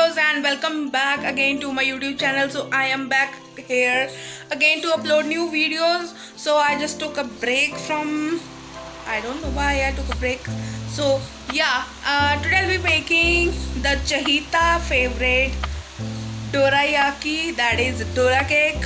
videos and welcome back again to my YouTube channel. So I am back here again to upload new videos. So I just took a break from, I don't know why I took a break. So yeah, today I'll be making the Chahita favorite dorayaki, that is dora cake,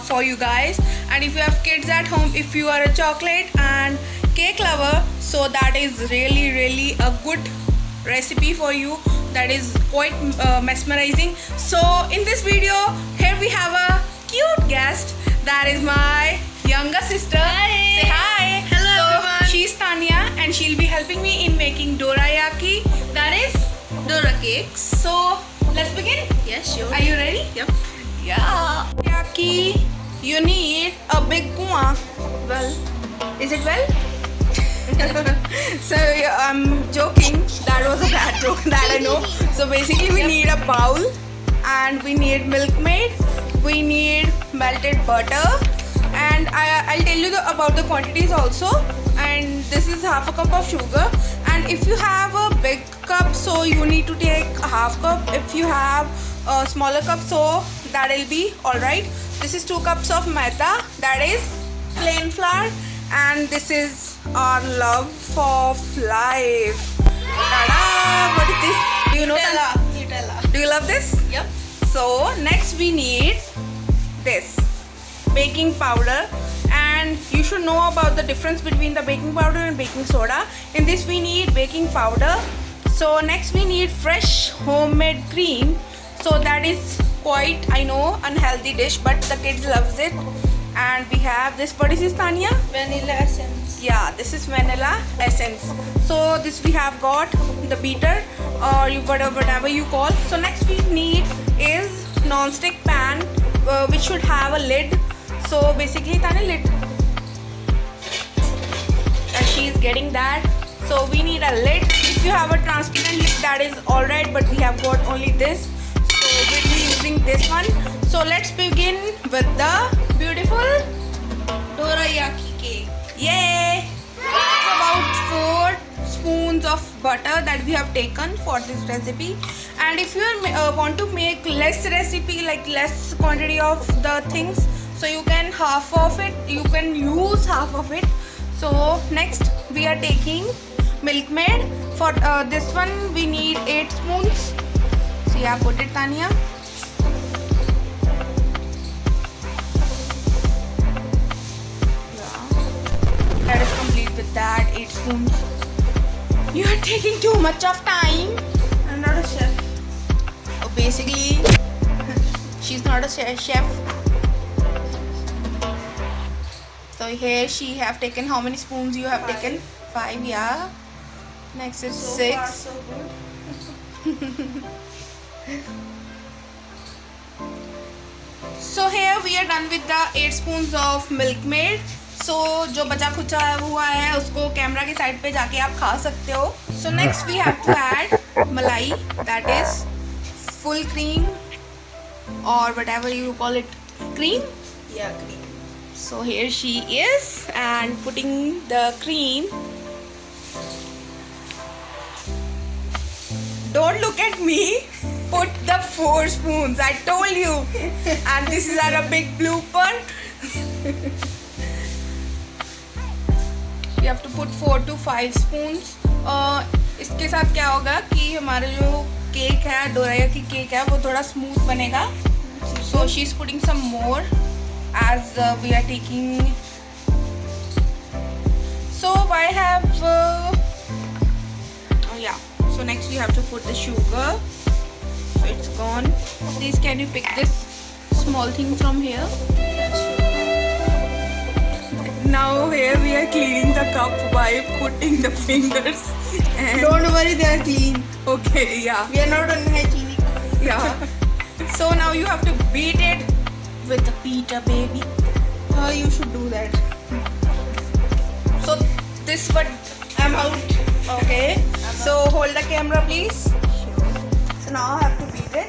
for you guys. And if you have kids at home, if you are a chocolate and cake lover, so that is really a good recipe for you. That is quite mesmerizing. So in this video here we have a cute guest, that is my younger sister. Hi. Say hi. Hello, everyone. She's Tanya and she'll be helping me in making dorayaki, that is Dora cakes. so let's begin. Yes, sure. Are you ready? Yep. Yeah. Dorayaki, you need a big kuwa. Well, is it well? So yeah, I'm joking. That was a bad joke, that I know. So basically we need a bowl and we need milkmaid. We need melted butter, and I'll tell you about the quantities also. And this is half a cup of sugar. And if you have a big cup, so you need to take a half cup. If you have a smaller cup, so that'll be alright. This is 2 cups of maida, that is plain flour, and this is our love of life. Ta-da! What is this? Do you know that? Nutella. Do you love this? Yep. So next we need this baking powder, and you should know about the difference between the baking powder and baking soda. In this we need baking powder. So next we need fresh homemade cream. So that is quite, I know, unhealthy dish, but the kids loves it. And we have this. What is this, Tanya? Vanilla essence. Yeah, this is vanilla essence. So this we have got the beater, or you whatever you call. So next we need is non-stick pan, which should have a lid. So basically Tanya, lid, and she's getting that. So we need a lid. If you have a transparent lid, that is alright, but we have got only this, so we'll be using this one. So let's begin with the beautiful Dorayaki cake. yay! About 4 spoons of butter that we have taken for this recipe. And if you want to make less recipe, like less quantity of the things, so you can half of it, you can use half of it. So next we are taking milkmaid. For this one we need 8 spoons. So yeah, put it, Tanya. That is complete with that 8 spoons. You are taking too much of time. I'm not a chef. Oh, basically, she's not a chef. So here she have taken, how many spoons you have 5. taken? 5, yeah. Next is So 6. far, so good. So here we are done with the 8 spoons of milkmaid. So जो बचा खुचा हुआ है उसको camera के side पे जाके आप खा सकते हो. So next we have to add malai, that is full cream or whatever you call it, cream. Yeah, cream. So here she is and putting the cream. Don't look at me. Put the 4 spoons. I told you. And this is our big blooper. You have to put 4 to 5 spoons. इसके साथ क्या होगा कि हमारा जो cake है, डोरायाकी cake है, वो थोड़ा स्मूथ बनेगा. So she's putting some more as we are taking. So I have oh yeah. So next we have to put the sugar. So it's gone. Please can you pick this small thing from here? Now here we are cleaning the cup by putting the fingers. And Don't worry, they are clean. okay, yeah, We are not unhygienic. yeah. So now you have to beat it with the beater, baby. You should do that. So this what I'm out. okay. So hold the camera, please. So now I have to beat it.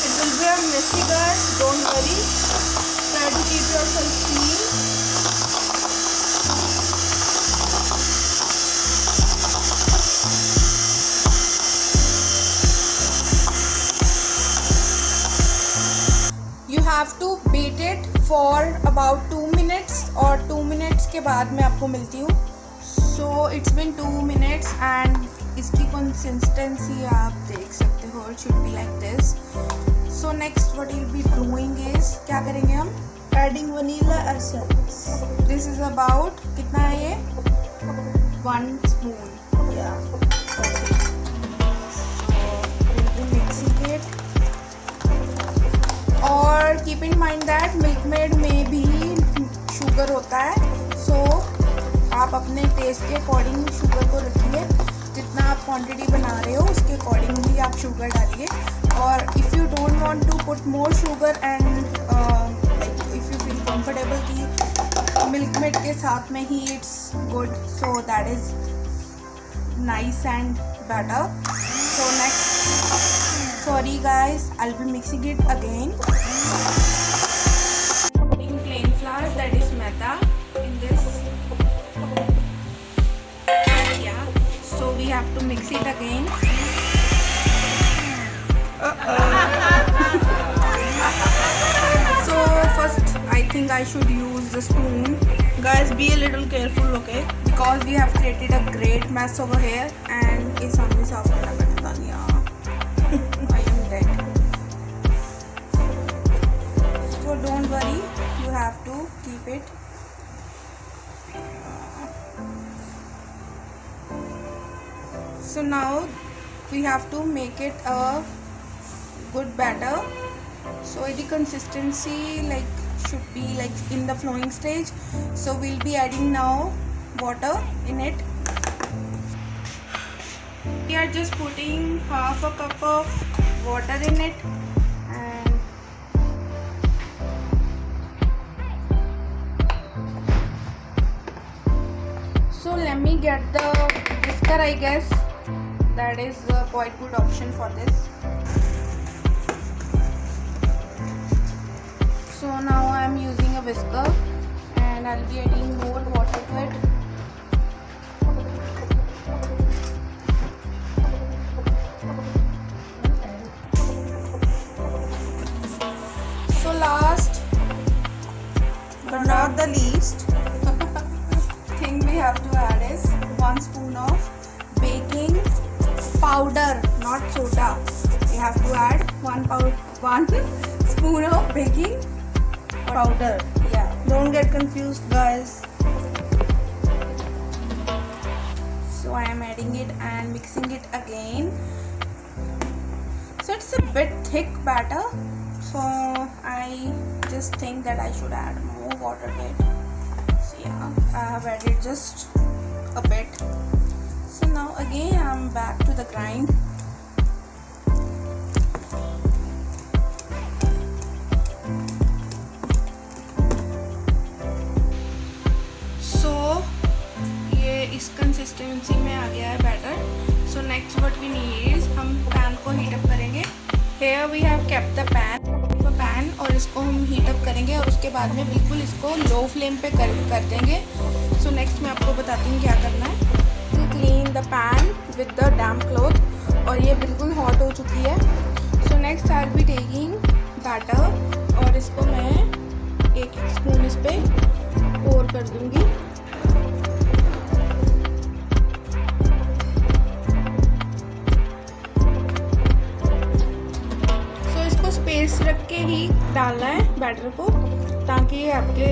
It will be a messy, guys. Don't worry. Try to keep yourself clean. For about 2 minutes और 2 minutes के बाद मैं आपको मिलती हूँ. So it's been 2 minutes and इसकी consistency आप देख सकते हो. It should be like this. So next what will be doing is, क्या करेंगे हम? Adding vanilla essence. This is about, कितना है ये? 1 spoon. Yeah. Okay. So we'll be mixing it. और keep in mind that milkmaid में भी sugar होता है. सो आप अपने टेस्ट के अकॉर्डिंग शुगर को रखिए. जितना आप क्वांटिटी बना रहे हो उसके अकॉर्डिंगली आप शुगर डालिए. और if you don't want to put more sugar and like if you feel comfortable कि मिल्कमेड के साथ में ही it's good, so that is nice and better. So next, sorry guys, I'll be mixing it again. Putting plain flour, that is maida, in this. Yeah, so we have to mix it again. So first I think I should use the spoon. Guys, be a little careful, okay? Because we have created a great mess over here and it's only साफ करना पड़ता नहीं. I am dead. So don't worry, you have to keep it. So now we have to make it a good batter. So the consistency like should be like in the flowing stage. So we'll be adding now water in it. We are just putting half a cup of water in it and so let me get the whisker. I guess that is a quite good option for this. So now I am using a whisker and I'll be adding more water to it. So last But not the least. thing we have to add is 1 spoon of baking powder, not soda. We have to add 1 spoon of baking Powder. Yeah. Don't get confused, guys. So I am adding it and mixing it again. So it's a bit thick batter. So I just think that I should add more water to it. So yeah, I have added just a bit. So now again I'm back to the grind. इस consistency में आ गया है batter. So next what we need is, हम pan को heat up करेंगे. Here we have kept the pan और इसको हम हीट अप करेंगे और उसके बाद में बिल्कुल इसको लो फ्लेम पे कर देंगे. सो नेक्स्ट मैं आपको बताती हूँ क्या करना है. To clean the pan with the damp cloth और ये बिल्कुल हॉट हो चुकी है. So next I will be taking batter और इसको मैं एक स्पून इस पर पोर कर दूँगी. स्पेस रख के ही डालना है बैटर को ताकि ये आपके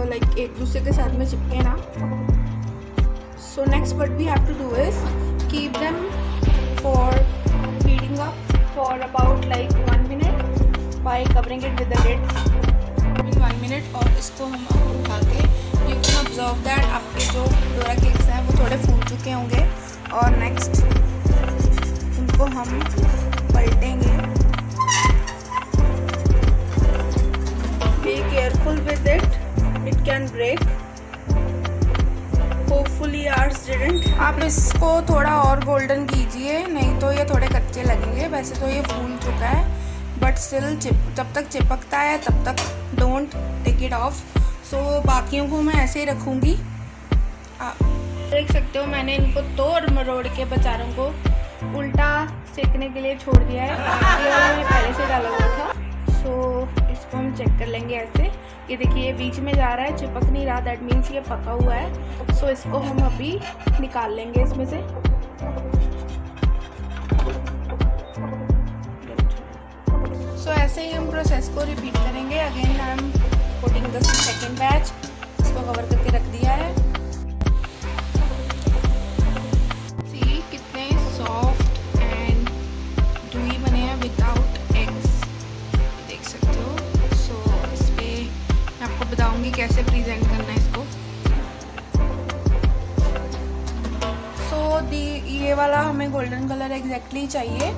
लाइक एक दूसरे के साथ में चिपके ना. So next what we have to do is keep them for heating up for about like 1 minute by covering it with the lid. 1 minute और इसको हम उठा के यू कैन ऑब्जर्व दैट आपके जो डोरा केक्स हैं वो थोड़े फूल चुके होंगे. और नेक्स्ट उनको हम पलटेंगे. Be careful with it. It can break. Hopefully ours didn't. आप इसको थोड़ा और गोल्डन कीजिए, नहीं तो ये थोड़े कच्चे लगेंगे. वैसे तो ये फूल चुका है बट स्टिल जब तक चिपकता है तब तक डोंट टेक इट ऑफ. सो बाकियों को मैं ऐसे ही रखूँगी. आप देख सकते हो मैंने इनको तोड़ मरोड़ के बेचारों को उल्टा सेकने के लिए छोड़ दिया है. ये मैंने पहले से डाला हुआ था. सो इसको हम चेक कर लेंगे ऐसे। ये देखिए ये बीच में जा रहा है, चिपक नहीं रहा, दैट मीन्स ये पका हुआ है। सो इसको हम अभी निकाल लेंगे इसमें से। सो ऐसे ही हम प्रोसेस को रिपीट करेंगे। Again I am putting the second batch, इसको कवर करके रख दिया है। सी कितने सॉफ्ट एंड डूई बने हैं विदाउट एग्स, देख सकते हो। सो इस पे मैं आपको बताऊंगी कैसे प्रेजेंट करना है इसको। सो ये वाला हमें गोल्डन कलर एग्जैक्टली चाहिए।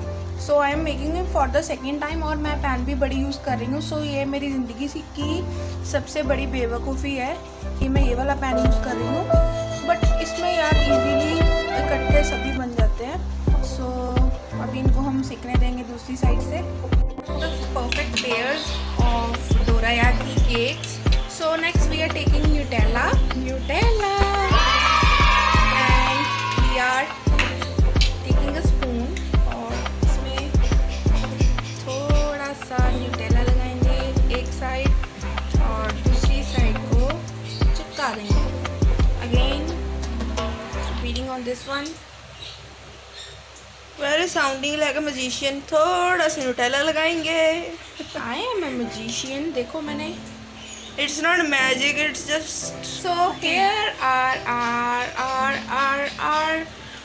So I am making it for the second time और मैं पैन भी बड़ी यूज़ कर रही हूँ। सो ये मेरी ज़िंदगी की सबसे बड़ी बेवकूफ़ी है कि मैं ये वाला पैन यूज़ कर रही हूँ, बट इसमें यार इजीली इकट्ठे सभी बन जाते हैं। सो अभी इनको हम सीखने देंगे दूसरी साइड से। The perfect pairs of dorayaki cakes. So next we are taking Nutella and we are taking a spoon और इसमें थोड़ा सा न्यूटेला लगाएंगे एक साइड और दूसरी साइड को चिपका देंगे। Again repeating on this one. Very sounding like a magician. थोड़ा सा न्यूटेला लगाएंगे। आई एम अ मैजिशियन, देखो मैंने। It's not magic, it's just So here are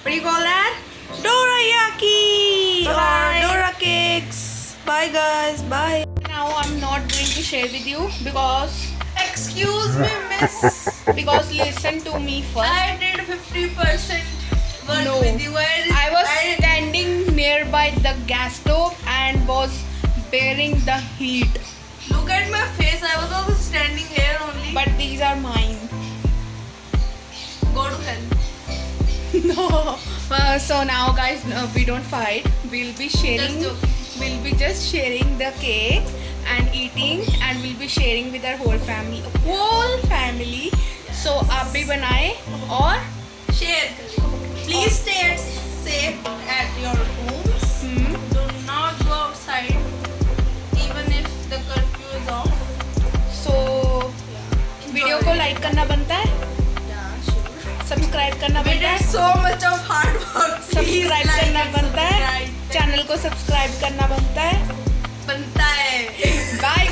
what do you call that? dorayaki or Bye. dora cakes. Bye guys, bye. Now I'm not going to share with you because Excuse me, miss. because listen to me first. I did 50% work No. with you. I was standing nearby the gas stove and was bearing the heat. Look at my face. I was also standing here only. But these are mine. Go to hell. No. So now guys, we don't fight. We'll be sharing. Just joking. We'll be just sharing the cake and eating, and we'll be sharing with our whole family. Whole family. So आप भी बनाएं और Share. Please stay safe at your homes. Do not go outside, even if the curfew is off. so video को like करना बनता है, Yeah, sure. Subscribe करना We बनता did है, so much of hard work. Please subscribe like करना and बनता है, subscribe. चैनल को सब्सक्राइब करना बनता है। बनता है. बाय